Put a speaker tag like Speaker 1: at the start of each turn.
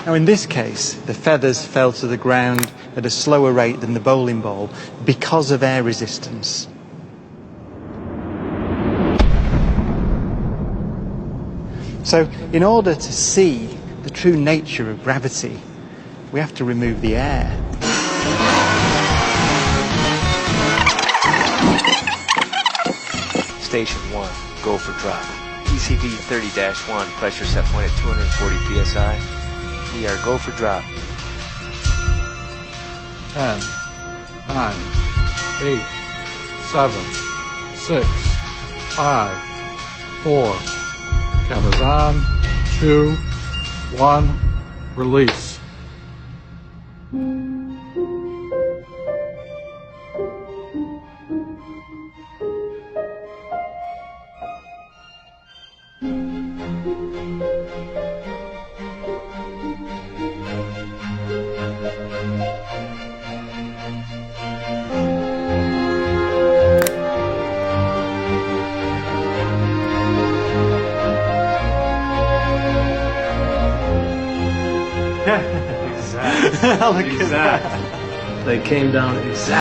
Speaker 1: Now in this case, the feathers fell to the ground at a slower rate than the bowling ball because of air resistance. So in order to see the true nature of gravity, we have to remove the air.
Speaker 2: Station 1, go for drop. PCV 30-1, pressure set point at 240 psi. We are go for drop.
Speaker 3: 10, 9, 8, 7, 6, 5, 4. Cameras on. 2, 1. Release.
Speaker 1: Look at that.
Speaker 4: They came down exactly.